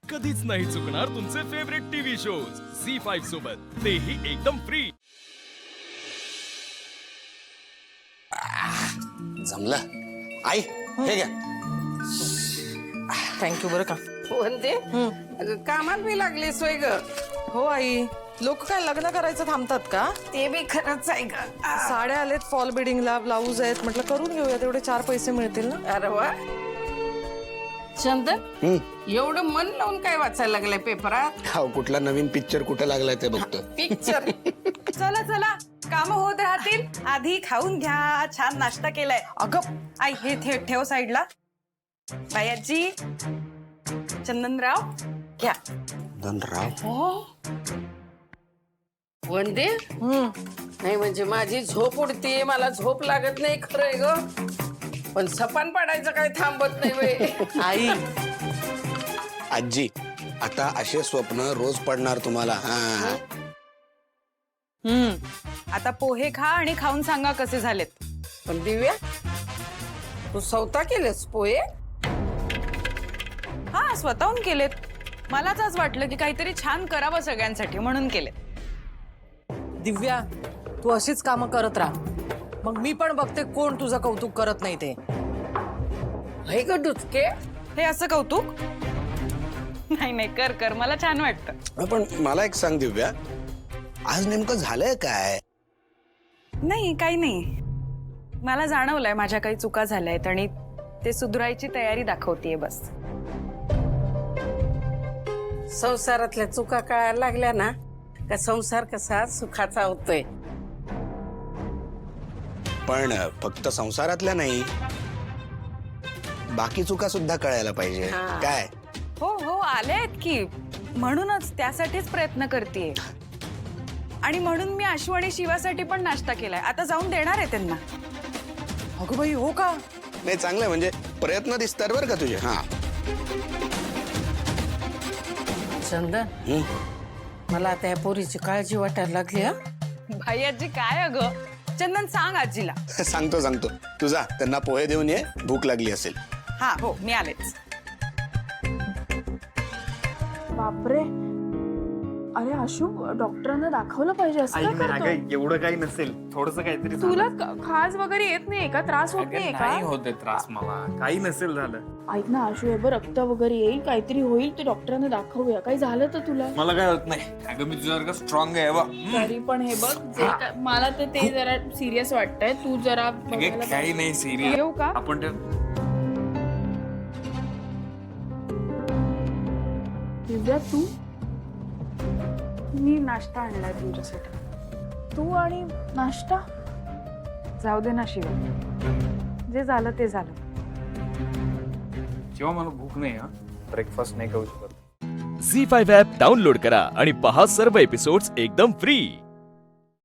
कधीच नाही चुकणार तुमचे फेवरेट टीव्ही शोज झी5 सोबत, तेही एकदम फ्री। जमलं आई, हे घ्या। थँक्यू बरं का। म्हणजे अगं कामाला बी लागली सोय ग। हो आई, लोक काय लग्न करायचं थांबतात का? ते बी खरंच आहे ग। साड्या आलेत फॉल बिडिंगला, ब्लाऊज आहेत, म्हटलं करून घेऊया, तेवढे 4 पैसे मिळतील ना। अरे वा चंदन, एवढं मन लावून काय वाचायला लागलाय पेपरात? हो, कुठला नवीन पिक्चर कुठं लागलाय ते बघतो। पिक्चर चला चला, काम होत राहतील, आधी खाऊन घ्या। छान नाश्ता केलाय। अगं आई हे ठेव साईडला। बायाजी, चंदनराव घ्या। धनराव, वंदे नाही म्हणजे माझी झोप उडते, मला झोप लागत नाही खरंय ग, पण सपान पाडायचं काय थांबत नाही वे। आई, आजी आता असे स्वप्न रोज पडणार तुम्हाला। हा, आता पोहे खा आणि खाऊन सांगा कसे झालेत। पण दिव्या, तू स्वतः केलेस पोहे? हा, स्वतःहून केलेत। मलाच आज वाटलं की काहीतरी छान करावं सगळ्यांसाठी, म्हणून केलेत। दिव्या, तू अशीच कामं करत राहा, मग मी पण बघते कोण तुझं कौतुक करत नाही ते। हे ग डुचके, हे असं कौतुक? नाही नाही, कर कर, मला छान वाटतं। पण मला एक सांग दिव्या, आज नेमकं झालंय काय? नाही, काही नाही, मला जाणवलंय माझ्या काही चुका झाल्यात आणि ते सुधारायची तयारी दाखवतीये बस। संसारातल्या चुका कळायला लागल्या ना का संसार कसा सुखाचा होतोय। पण फक्त संसारातल्या नाही, बाकी चुका सुद्धा कळायला पाहिजे। हा. काय? हो हो, आलेत की, म्हणूनच त्यासाठीच प्रयत्न करतेय। आणि म्हणून मी आशू आणि शिवासाठी पण नाश्ता केलाय, आता जाऊन देणार आहे त्यांना। अगं बाई, हो का? नाही, चांगलंय, म्हणजे प्रयत्न दिसतात बरं का तुझे। हा, चंदन, मला आता या पोरीची काळजी वाटायला लागली हा। भाई आजी काय अगं? चंदन सांग आजीला। सांगतो, तुझा त्यांना पोहे देऊन ये, भूक लागली असेल। हा हो, मी आलेच। बापरे, अरे आशू, डॉक्टरांना दाखवलं पाहिजे असं का करतोय? एवढं काही नसेल, थोडस काहीतरी तुला खाज वगैरे येत नाही का? त्रास होत नाही नाही का? होते त्रास, मला काही नसेल झालं। ऐक ना आशू, हे बघ, रक्त वगैरे येईल, काहीतरी होईल, ते डॉक्टरांना दाखवूया। काही झालं तर तुला? मला काय होत नाही, अगं मी तुझ्यासारखं स्ट्रॉंग आहे बा। तरी पण हे बघ, मला तर ते जरा सिरियस वाटतंय, तू जरा बघायला काही नाही सिरियस, येऊ का? आपण ते दिव्या, तू मी नाश्ता आणलाय तुमच्यासाठी। तू आणि नाश्ता? जाऊ दे ना शिवा, जे झालं ते झालं। जेव्हा मला भूक नाही, हा ब्रेकफास्ट नाही खाऊ शकत। झी5 ॲप डाउनलोड करा आणि पहा सर्व एपिसोड्स एकदम फ्री।